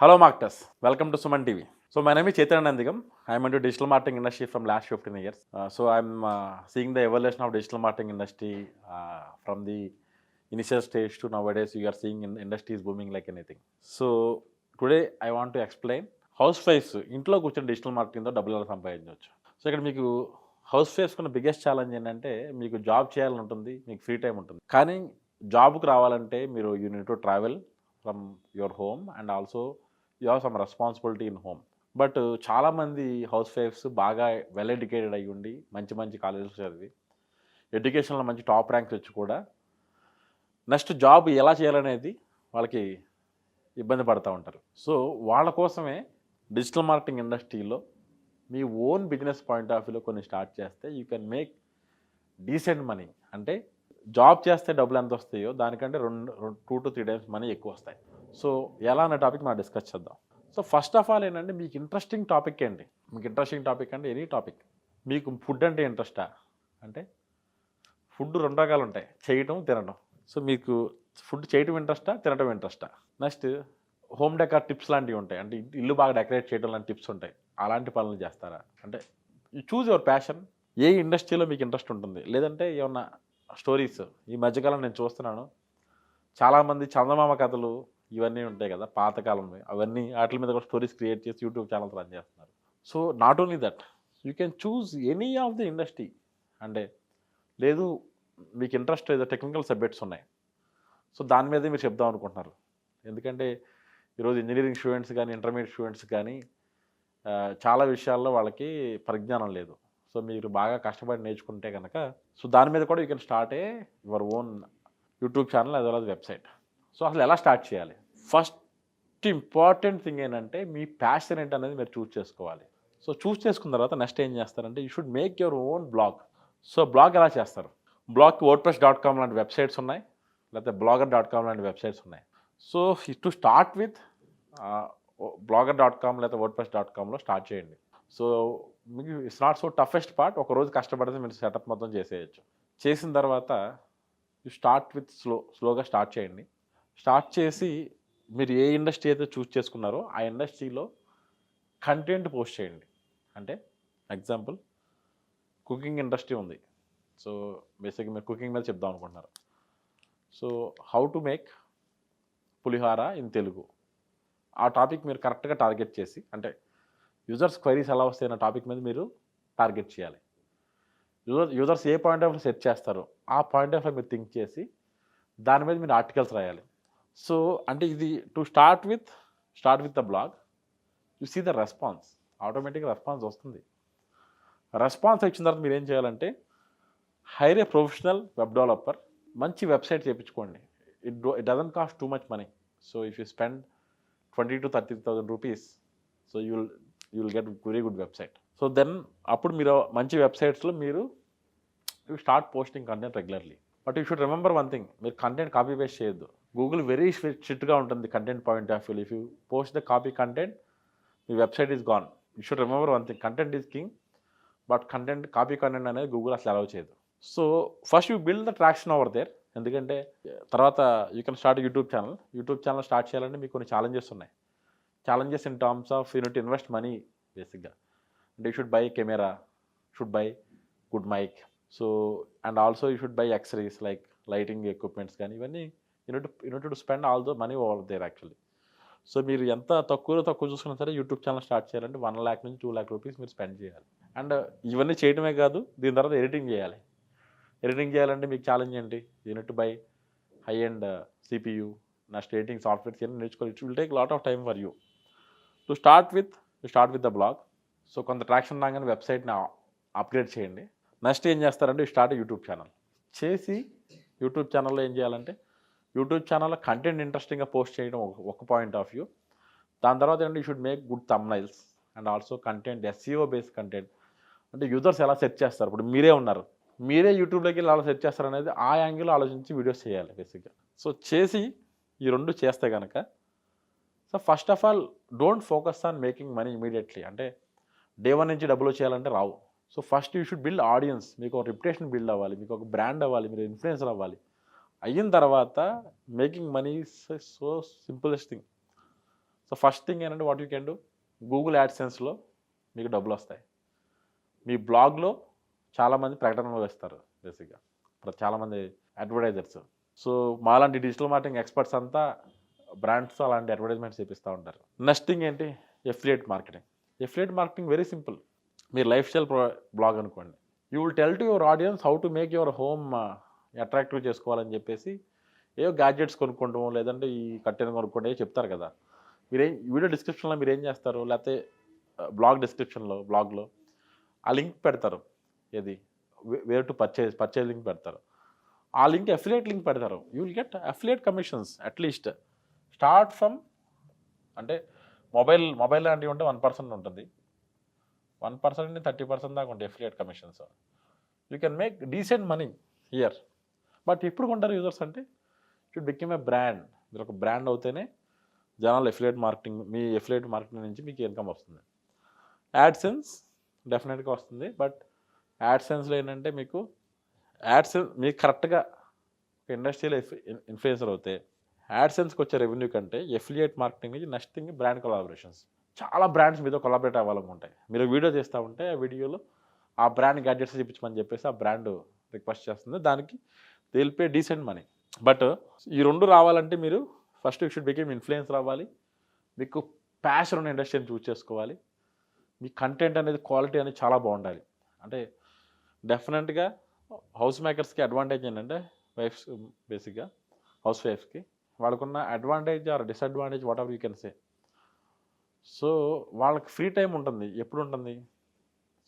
Hello marketers, welcome to Suman TV. So my name is Chaitanya Nandigam. I am into digital marketing industry from last 15 years. So I'm seeing the evolution of digital marketing industry from the initial stage to nowadays you are seeing in industry is booming like anything. So today I want to explain హౌస్ వైఫ్స్ ఇంట్లో కూర్చొని digital మార్కెటింగ్తో డబ్బులు ఎలా సంపాదించవచ్చు. So ఇక్కడ మీకు house wives ఉన్న బిగ్గెస్ట్ ఛాలెంజ్ ఏంటంటే మీకు జాబ్ చేయాలని ఉంటుంది, మీకు ఫ్రీ టైం ఉంటుంది. కానీ జాబ్కి రావాలంటే మీరు you need to travel from your home and also you have some responsibility in home. But చాలామంది హౌస్ వైఫ్స్ బాగా వెల్ ఎడ్యుకేటెడ్ అయ్యి ఉండి మంచి మంచి కాలేజెస్ చదివి ఎడ్యుకేషన్లో మంచి టాప్ ర్యాంక్స్ వచ్చి కూడా నెక్స్ట్ జాబ్ ఎలా చేయాలనేది వాళ్ళకి ఇబ్బంది పడుతూ ఉంటారు. సో వాళ్ళ కోసమే డిజిటల్ మార్కెటింగ్ ఇండస్ట్రీలో మీ ఓన్ బిజినెస్ పాయింట్ ఆఫ్ వ్యూలో కొన్ని స్టార్ట్ చేస్తే you can make decent money. అంటే జాబ్ చేస్తే డబ్బులు ఎంత వస్తాయో దానికంటే 2 to 3 times మనీ ఎక్కువ వస్తాయి. సో ఎలా అనే టాపిక్ మనం డిస్కస్ చేద్దాం. సో ఫస్ట్ ఆఫ్ ఆల్ ఏంటంటే మీకు ఇంట్రెస్టింగ్ టాపిక్ ఏంటి? మీకు ఇంట్రెస్టింగ్ టాపిక్ అంటే ఎనీ టాపిక్. మీకు ఫుడ్ అంటే ఇంట్రెస్టా? అంటే ఫుడ్ 2 రకాలు ఉంటాయి, చేయటం, తినడం. సో మీకు ఫుడ్ చేయటం ఇంట్రెస్టా, తినడం ఇంట్రెస్టా? నెక్స్ట్ హోమ్ డెకార్ టిప్స్ లాంటివి ఉంటాయి, అంటే ఇల్లు బాగా డెకరేట్ చేయడం లాంటి టిప్స్ ఉంటాయి. అలాంటి పనులు చేస్తారా? అంటే యూ చూజ్ యువర్ ప్యాషన్. ఏ ఇండస్ట్రీలో మీకు ఇంట్రెస్ట్ ఉంటుంది? లేదంటే ఏమన్నా స్టోరీస్ ఈ మధ్యకాలం నేను చూస్తున్నాను చాలామంది చందమామ కథలు ఇవన్నీ ఉంటాయి కదా పాతకాలంలో, అవన్నీ వాటి మీద కూడా స్టోరీస్ క్రియేట్ చేసి యూట్యూబ్ ఛానల్స్ రన్ చేస్తున్నారు. So not only that, you can choose any of the industry. అంటే లేదు మీకు ఇంట్రెస్ట్ ఏదో టెక్నికల్ సబ్జెక్ట్స్ ఉన్నాయి, సో దాని మీదే మీరు చెప్దాం అనుకుంటున్నారు. ఎందుకంటే ఈరోజు ఇంజనీరింగ్ స్టూడెంట్స్ కానీ ఇంటర్మీడియట్ స్టూడెంట్స్ కానీ చాలా విషయాల్లో వాళ్ళకి పరిజ్ఞానం లేదు. సో మీరు బాగా కష్టపడి నేర్చుకుంటే కనుక సో దాని మీద కూడా you can start your own YouTube channel as well as website. So అసలు ఎలా స్టార్ట్ చేయాలి? ఫస్ట్ ఇంపార్టెంట్ థింగ్ ఏంటంటే మీ ప్యాషన్ ఏంటనేది మీరు చూస్ చేసుకోవాలి. సో చూస్ చేసుకున్న తర్వాత నెక్స్ట్ ఏం చేస్తారంటే you should make your own blog. So blog ఎలా చేస్తారు? బ్లాగ్కి wordpress.com లాంటి వెబ్సైట్స్ ఉన్నాయి, లేకపోతే blogger.com లాంటి వెబ్సైట్స్ ఉన్నాయి. So to start with blogger.com లేదా wordpress.comలో స్టార్ట్ చేయండి. సో మీకు it's not so toughest part. ఒకరోజు కష్టపడితే మీరు సెటప్ మొత్తం చేసేయచ్చు. చేసిన తర్వాత యూ స్టార్ట్ విత్ స్లోగా స్టార్ట్ చేయండి. స్టార్ట్ చేసి మీరు ఏ ఇండస్ట్రీ అయితే చూస్ చేసుకున్నారో ఆ ఇండస్ట్రీలో కంటెంట్ పోస్ట్ చేయండి. అంటే ఎగ్జాంపుల్ కుకింగ్ ఇండస్ట్రీ ఉంది, సో బేసిక్గా మీరు కుకింగ్ మీద చెప్దాం అనుకుంటున్నారు. So how to make pulihora in Telugu, ఆ టాపిక్ మీరు కరెక్ట్గా టార్గెట్ చేసి, అంటే యూజర్స్ క్వైరీస్ ఎలా వస్తాయి అన్న టాపిక్ మీద మీరు టార్గెట్ చేయాలి. Users A point of search చేస్తారో ఆ పాయింట్ ఆఫ్ మీరు థింక్ చేసి దాని మీద మీరు ఆర్టికల్స్ రాయాలి. సో అంటే ఇది to start with the blog. You see the response, ఆటోమేటిక్గా రెస్పాన్స్ వస్తుంది. రెస్పాన్స్ వచ్చిన తర్వాత మీరు ఏం చేయాలంటే hire a professional web developer, మంచి వెబ్సైట్ చేయించుకోండి. It doesn't cost too much money. So if you spend 20,000 to 30,000 rupees, so you will get very good website. So then అప్పుడు మీరు మంచి వెబ్సైట్స్లో మీరు you start posting content regularly. But you should remember one thing, మీరు content copy paste చేయొద్దు. Google very స్ట్రిక్ట్గా ఉంటుంది content point of view. If you post the copy content, మీ website is gone. You should remember one thing, content is king, but copy content అనేది Google అసలు allow చేయదు. So first you build the traction over there. ఎందుకంటే తర్వాత you can start YouTube channel start చేయాలంటే మీకు కొన్ని challenges ఉన్నాయి. Challenges in terms of you need to invest money బేసిక్గా. అంటే you should buy camera, should buy good mic, so and also you should buy accessories like lighting equipments కానీ ఇవన్నీ you need to spend all the money over there actually. So మీరు ఎంత తక్కువ చూసుకున్నా సరే YouTube channel start చేయాలంటే 1 lakh నుంచి 2 lakh rupees మీరు స్పెండ్ చేయాలి. అండ్ ఇవన్నీ చేయడమే కాదు, దీని తర్వాత ఎడిటింగ్ చేయాలి. ఎడిటింగ్ చేయాలంటే మీకు ఛాలెంజ్ ఏంటి? You need to buy high and CPU, next editing softwares అన్ని నేర్చుకోవాలి. It will take lot of time for you. To start with the blog. So కొంత ట్రాక్షన్ రాగానే వెబ్సైట్ని అప్గ్రేడ్ చేయండి. నెక్స్ట్ ఏం చేస్తారంటే స్టార్ట్ యూట్యూబ్ ఛానల్ చేసి యూట్యూబ్ ఛానల్లో ఏం చేయాలంటే యూట్యూబ్ ఛానల్లో కంటెంట్ ఇంట్రెస్టింగ్గా పోస్ట్ చేయడం ఒక పాయింట్ ఆఫ్ వ్యూ. దాని తర్వాత ఏంటంటే you should make good thumbnails and also content SEO based content. అంటే యూజర్స్ ఎలా సెర్చ్ చేస్తారు, ఇప్పుడు మీరే ఉన్నారు, మీరే యూట్యూబ్లోకి వెళ్ళి అలా సెర్చ్ చేస్తారు అనేది ఆ యాంగిల్ ఆలోచించి వీడియోస్ చేయాలి బేసిక్గా. సో చేసి ఈ 2 చేస్తే కనుక so first of all don't focus on making money immediately. అంటే డే 1 నుంచి డబ్బులు చేయాలంటే రావు. So first you should build audience. మీకు ఒక రిప్యుటేషన్ బిల్డ్ అవ్వాలి, మీకు ఒక బ్రాండ్ అవ్వాలి, మీరు ఇన్ఫ్లుయెన్సర్ అవ్వాలి. అయిన తర్వాత making money so simplest thing. So first thing ఏంటంటే what you can do, Google యాడ్సెన్స్లో మీకు డబ్బులు వస్తాయి. మీ బ్లాగ్లో చాలామంది ప్రకటనలు వేస్తారు బేసిక్గా, చాలామంది అడ్వర్టైజర్స్. సో మాలాంటి డిజిటల్ మార్కెటింగ్ ఎక్స్పర్ట్స్ అంతా బ్రాండ్స్తో అలాంటి అడ్వర్టైజ్మెంట్స్ చేపిస్తూ ఉంటారు. నెక్స్ట్ థింగ్ ఏంటి, affiliate marketing. Affiliate marketing very simple. మీరు లైఫ్ స్టైల్ బ్లాగ్ అనుకోండి, you will tell to your audience how to make your home attractive చేసుకోవాలని చెప్పేసి ఏవో గ్యాడ్జెట్స్ కొనుక్కుంటాము, లేదంటే ఈ కట్టెను కొనుక్కుంటే చెప్తారు కదా. మీరేం వీడియో డిస్క్రిప్షన్లో మీరు ఏం చేస్తారు, లేకపోతే బ్లాగ్ డిస్క్రిప్షన్లో బ్లాగ్లో ఆ లింక్ పెడతారు, ఏది వేర్ టు పర్చేజ్ లింక్ పెడతారు. ఆ లింక్ అఫిలియేట్ లింక్ పెడతారు. You will get affiliate commissions at least start from, అంటే మొబైల్ లాంటివి ఉంటే 1% ఉంటుంది, 1% నుండి 30% దాకా ఉంటాయి affiliate commissions. You can make decent money here. But ఎప్పుడు కొంటారు యూజర్స్ అంటే, షుడ్ బికమ్ ఏ బ్రాండ్. మీరు ఒక బ్రాండ్ అవుతేనే జనాలు మీ ఎఫిలియేట్ మార్కెటింగ్ నుంచి మీకు ఇన్కమ్ వస్తుంది. యాడ్సెన్స్ డెఫినెట్గా వస్తుంది, బట్ యాడ్సెన్స్లో ఏంటంటే మీకు కరెక్ట్గా ఇండస్ట్రియల్ ఇన్ఫ్లుయెన్సర్ అవుతే యాడ్సెన్స్కి వచ్చే రెవెన్యూ కంటే ఎఫిలియేట్ మార్కెటింగ్ నుంచి నెక్స్ట్ థింగ్ బ్రాండ్ కొలాబరేషన్స్. చాలా బ్రాండ్స్ మీతో కొలాబరేట్ అవ్వాలనుకుంటాయి. మీరు వీడియో చేస్తూ ఉంటే ఆ వీడియోలో ఆ బ్రాండ్ గ్యాడ్జెట్స్ చూపించమని చెప్పేసి ఆ బ్రాండ్ రిక్వెస్ట్ చేస్తుంది, దానికి they will pay decent money. But ఈ రెండు రావాలంటే మీరు first you should become influencer అవ్వాలి, మీకు ప్యాషన్ ఉన్న ఇండస్ట్రీని చూస్ చేసుకోవాలి, మీ కంటెంట్ అనేది క్వాలిటీ అనేది చాలా బాగుండాలి. అంటే డెఫినెట్గా హౌస్ మేకర్స్కి అడ్వాంటేజ్ ఏంటంటే, వైఫ్స్ బేసిక్గా హౌస్ వైఫ్స్కి వాళ్ళకున్న advantage are disadvantage what ever you can say. So వాళ్ళకి ఫ్రీ టైం ఉంటుంది. ఎప్పుడు ఉంటుంది?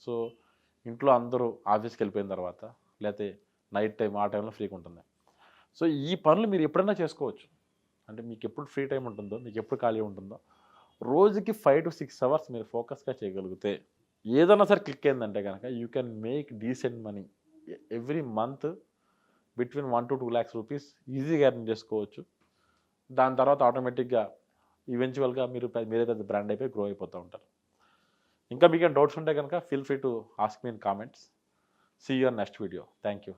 సో ఇంట్లో అందరూ ఆఫీస్కి వెళ్ళిపోయిన తర్వాత, లేకపోతే నైట్ టైం, ఆ టైంలో ఫ్రీగా ఉంటుంది. సో ఈ పనులు మీరు ఎప్పుడైనా చేసుకోవచ్చు. అంటే మీకు ఎప్పుడు ఫ్రీ టైం ఉంటుందో, మీకు ఎప్పుడు ఖాళీ ఉంటుందో, రోజుకి 5 to 6 అవర్స్ మీరు ఫోకస్గా చేయగలిగితే ఏదైనా సరే క్లిక్ అయిందంటే కనుక you can make decent money every month between 1 to 2 lakhs rupees ఈజీగా ఎర్న్ చేసుకోవచ్చు. దాని తర్వాత ఆటోమేటిక్గా ఈవెన్చువల్గా మీరే పెద్ద బ్రాండ్ అయిపోయి గ్రో అయిపోతూ ఉంటారు. ఇంకా మీకు ఏమైనా డౌట్స్ ఉంటే కనుక feel free to ask me in comments. See you on next video. Thank you.